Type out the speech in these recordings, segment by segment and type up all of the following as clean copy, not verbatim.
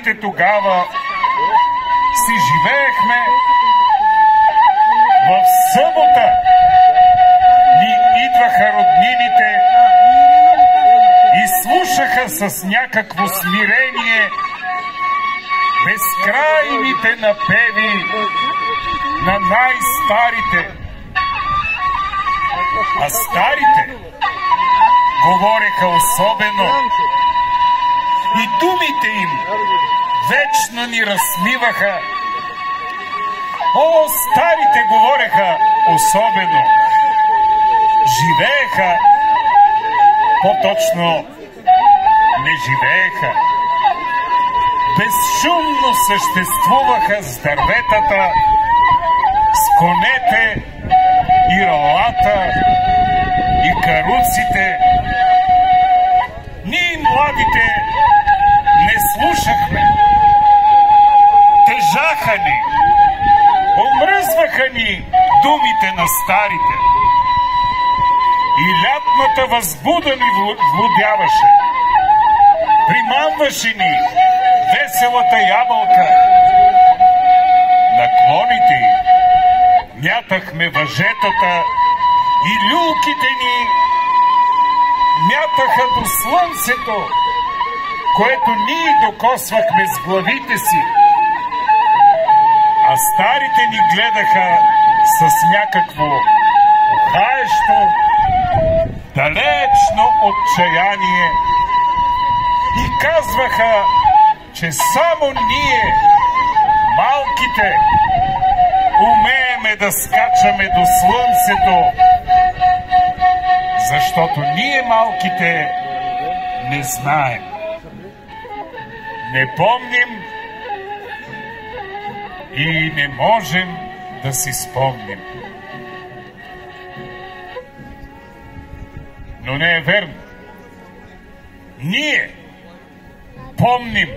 младите тогава си живеехме. В събота ни идваха роднините и слушаха с някакво смирение безкрайните напеви на най-старите. А старите говореха особено и думите им вечно ни разсмиваха. О, старите говореха особено. Живееха, по-точно не живееха. Безшумно съществуваха с дърветата, с конете и ралата и каруците. Ние, младите, не слушахме. Тежаха ни, омръзваха ни думите на старите. И лятната възбуда ни владяваше. Примамваше ни веселата ябълка. На клоните й мятахме въжетата и люлките ни мятаха до слънцето, което ние докосвахме с главите си. А старите ни гледаха с някакво ухаещо, далечно отчаяние и казваха, че само ние, малките, умееме да скачаме до слънцето, защото ние, малките, не знаем, не помним и не можем да си спомним. Но не е верно. Ние помним.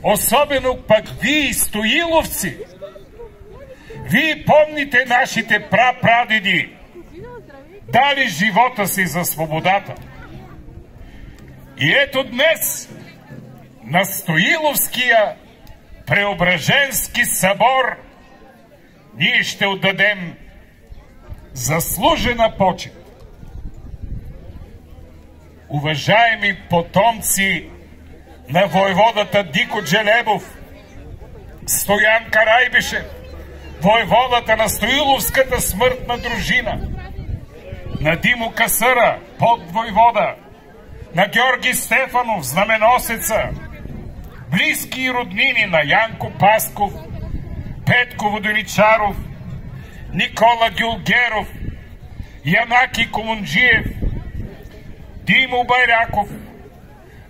Особено пък вие, стоиловци. Вие помните нашите прапрадеди, дали живота си за свободата. И ето днес на Стоиловския Преображенски събор ние ще отдадем заслужена почет. Уважаеми потомци на войводата Дико Джелебов, Стоян Карайбишев, войводата на Стоиловската смъртна дружина, на Димо Касъра, подвойвода, на Георги Стефанов, знаменосеца, близки и роднини на Янко Пасков, Петко Воденичаров, Никола Гюлгеров, Янаки Комунджиев, Димо Байраков,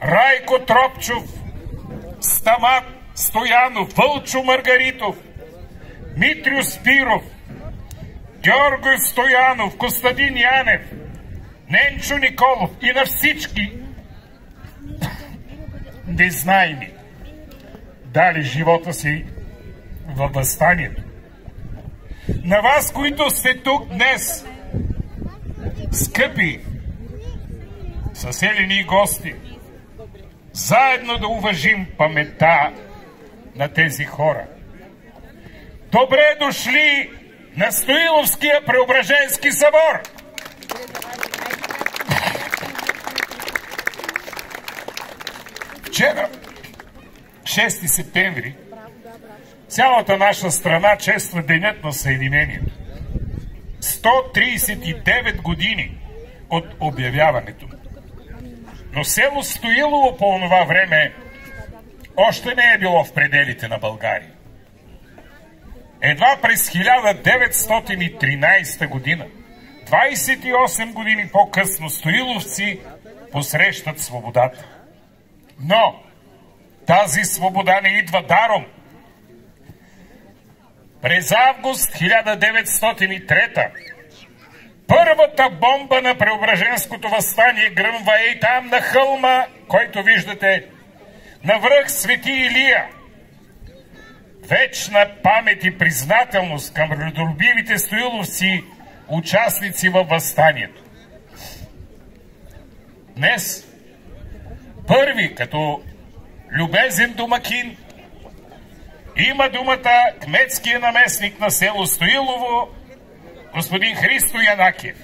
Райко Тропчов, Стамат Стоянов, Вълчо Маргаритов, Митрио Спиров, Георго Стоянов, Костадин Янев, Ненчо Николов и на всички незнайни дали живота си във въстанието. На вас, които сте тук днес, скъпи съселени и гости, заедно да уважим паметта на тези хора. Добре дошли на Стоиловския Преображенски събор! Вчера, 6 септември, цялата наша страна чества Денят на Съединението. 139 години от обявяването. Но село Стоилово по онова време още не е било в пределите на България. Едва през 1913 година, 28 години по-късно, стоиловци посрещат свободата. Но тази свобода не идва даром. През август 1903 първата бомба на Преображенското въстание гръмва и там на хълма, който виждате, навръх Свети Илия. Вечна памет и признателност към родолюбивите стоиловци, участници във въстанието. Днес първи, като любезен домакин. Има думата кметския наместник на село Стоилово, господин Христо Янакиев.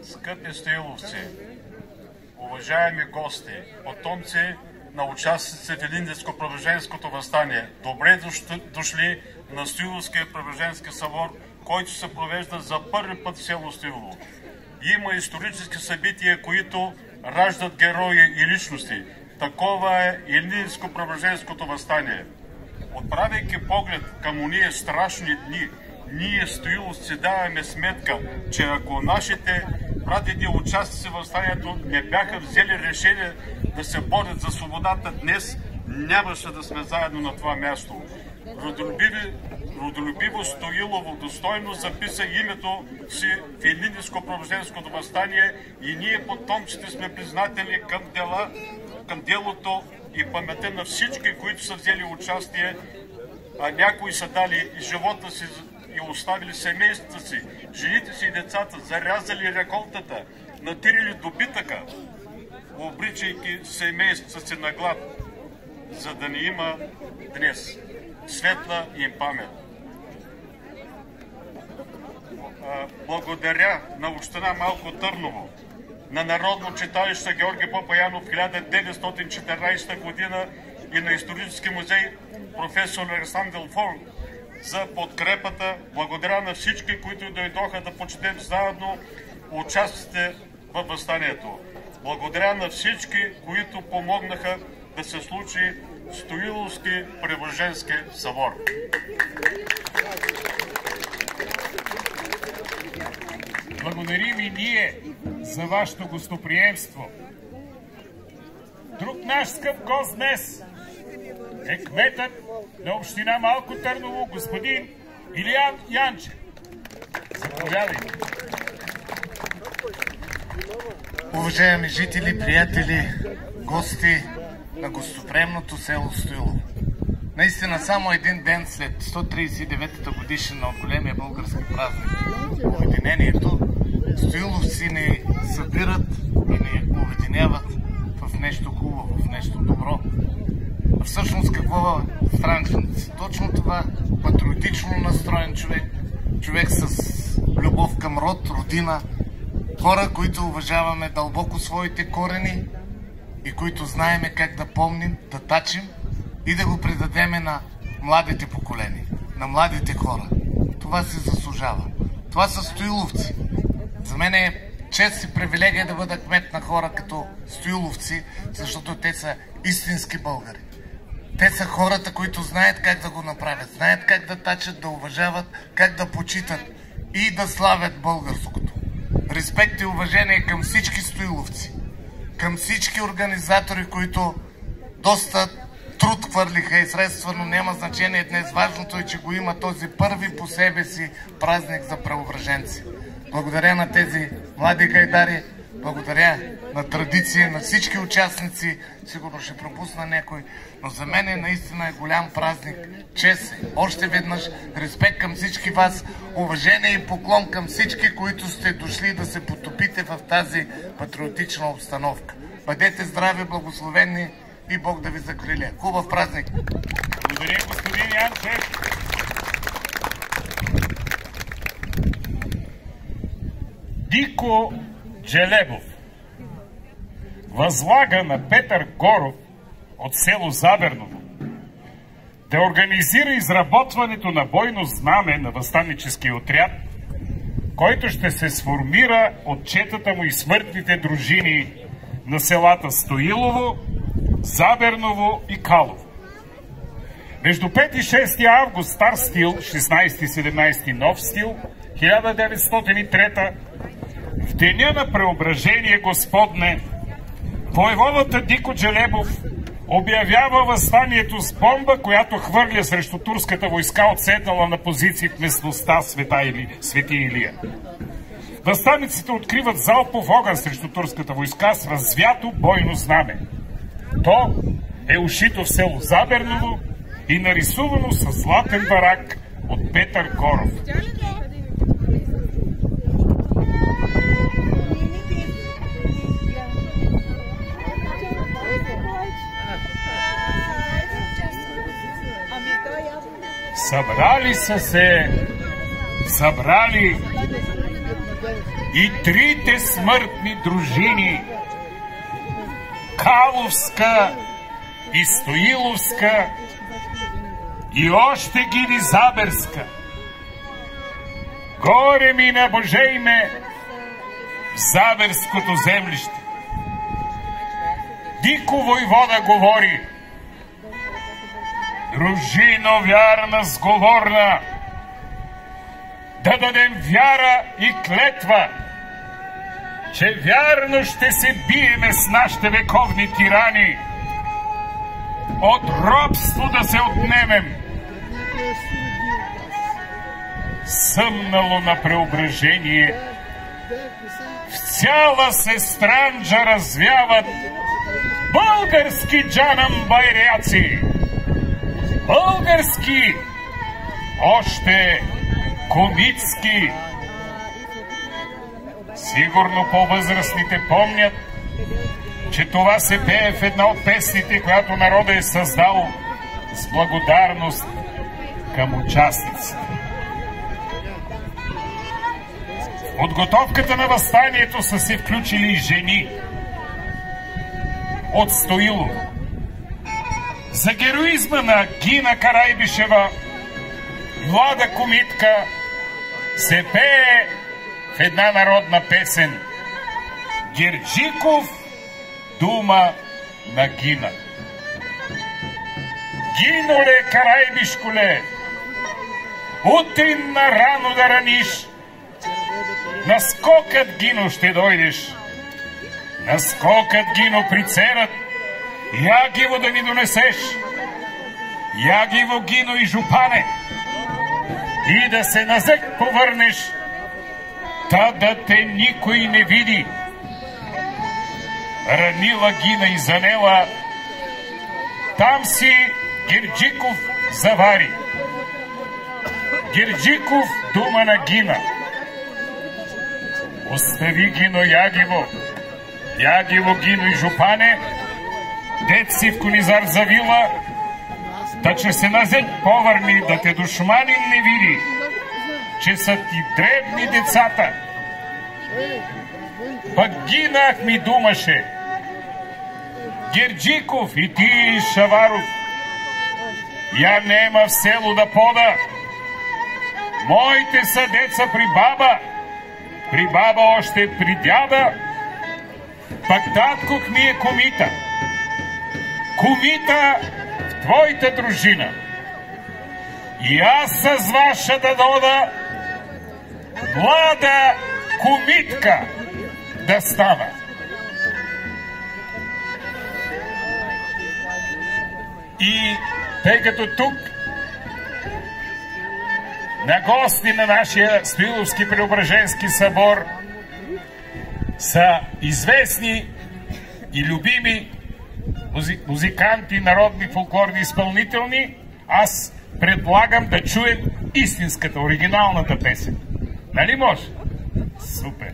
Скъпи стоиловци, уважаеми гости, потомци на участници в Илинденско-Преображенското въстание, добре дошли на Стоиловския Преображенски събор, който се провежда за първи път в село Стоилово. Има исторически събития, които раждат герои и личности. Такова е Илинденско-Преображенското въстание. Отправяйки поглед към ония страшни дни, ние стоиловци даваме сметка, че ако нашите прадеди участници в въстанието не бяха взели решение да се борят за свободата днес, нямаше да сме заедно на това място. Родолюбиво Стоилово достойно записа името си в Илинденско-Преображенското въстание и ние потомците сме признателни към делото и паметта на всички, които са взели участие, а някои са дали и живота си и оставили семействата си, жените си и децата, зарязали реколтата, натирили добитъка, обричайки семействата си на глад, за да не има днес светла им памет. Благодаря на община Малко Търново, на Народно читалище Георги Папаянов 1914 година и на Исторически музей професор Александър Фон за подкрепата. Благодаря на всички, които дойдоха да почетем заедно участниците във въстанието. Благодаря на всички, които помогнаха да се случи Стоиловски Преображенски събор. Благодарим и ние за вашето гостоприемство. Друг наш скъп гост днес е кметът на община Малко Търново, господин Илиян Янчев. Заповядайте. Уважаеми жители, приятели, гости на гостоприемното село Стоилово. Наистина само един ден след 139-та годишнина от големия български празник Обединението, стоиловци ни събират и ни обединяват в нещо хубаво, в нещо добро. А всъщност какво е страничници? Точно това, патриотично настроен човек, човек с любов към род, родина, хора, които уважаваме дълбоко своите корени и които знаеме как да помним, да тачим и да го предадеме на младите поколения, на младите хора. Това се заслужава. Това са стоиловци. За мен е чест и привилегия да бъда кмет на хора като стоиловци, защото те са истински българи. Те са хората, които знаят как да го направят, знаят как да тачат, да уважават, как да почитат и да славят българското. Респект и уважение към всички стоиловци, към всички организатори, които доста труд хвърлиха и средства, но няма значение днес. Важното е, че го има този първи по себе си празник за преображенци. Благодаря на тези млади гайдари, благодаря на традиция, на всички участници. Сигурно ще пропусна някой, но за мен наистина е голям празник. Чест, още веднъж респект към всички вас, уважение и поклон към всички, които сте дошли да се потопите в тази патриотична обстановка. Бъдете здрави, благословени и Бог да ви закриля. Хубав празник! Благодаря, господин Янчев. Дико Джелебов възлага на Петър Горов от село Заберново да организира изработването на бойно знаме на въстаническия отряд, който ще се сформира от четата му и смъртните дружини на селата Стоилово, Заберново и Калово. Между 5 и 6 август стар стил, 16-17 нов стил, 1903, в деня на преображение Господне, воеводата Дико Джелебов обявява въстанието с бомба, която хвърля срещу турската войска, отседнала на позиции в местността Свети Илия. Въстаниците откриват залпов огън срещу турската войска с развято бойно знаме. То е ушито в село Заберново и нарисувано със златен барак от Петър Горов. Събрали са се, събрали и трите смъртни дружини, Каловска и Стоиловска и още Гилизаберска. Горе ми на Боже име в Заберското землище. Дико войвода говори: дружино вярна сговорна, да дадем вяра и клетва, че вярно ще се биеме с нашите вековни тирани, от робство да се отнемем. Съмнало на преображение, в цяла се странджа развяват български джанамбайряци, български, още комицки. Сигурно по-възрастните помнят, че това се пее в една от песните, която народът е създал с благодарност към участниците. В подготовката на въстанието са се включили жени от Стоилов. За героизма на Гина Карайбишева, млада комитка, се пее в една народна песен: Герджиков, дума на Гина. Гиноле, Карайбишколе, утрин на рано да раниш, на скокът, Гино, ще дойдеш. На скокът, Гино, при церът, ягиво да ми донесеш. Ягиво, Гино, и жупане, и да се назад повърнеш, та да те никой не види. Ранила Гина и занела, там си Герджиков завари. Герджиков, дума на Гина. Остави, Гино, ягиво, ягиво, Гино и жупане, дет си в конизар завила, да че се назад повърни, да те душманин не види, че са ти дребни децата. Пък Гинах ми думаше: Герджиков и ти, Шаваров, я нема в село да пода. Моите са деца при баба още при дяда, пък таткох ми е комита. Комита в твоята дружина. И аз с ваша да дода млада комитка да става. И тъй като тук на гости на нашия Стоиловски Преображенски събор са известни и любими музиканти, народни фолклорни изпълнителни, аз предлагам да чуем истинската, оригиналната песен. Нали може? Супер!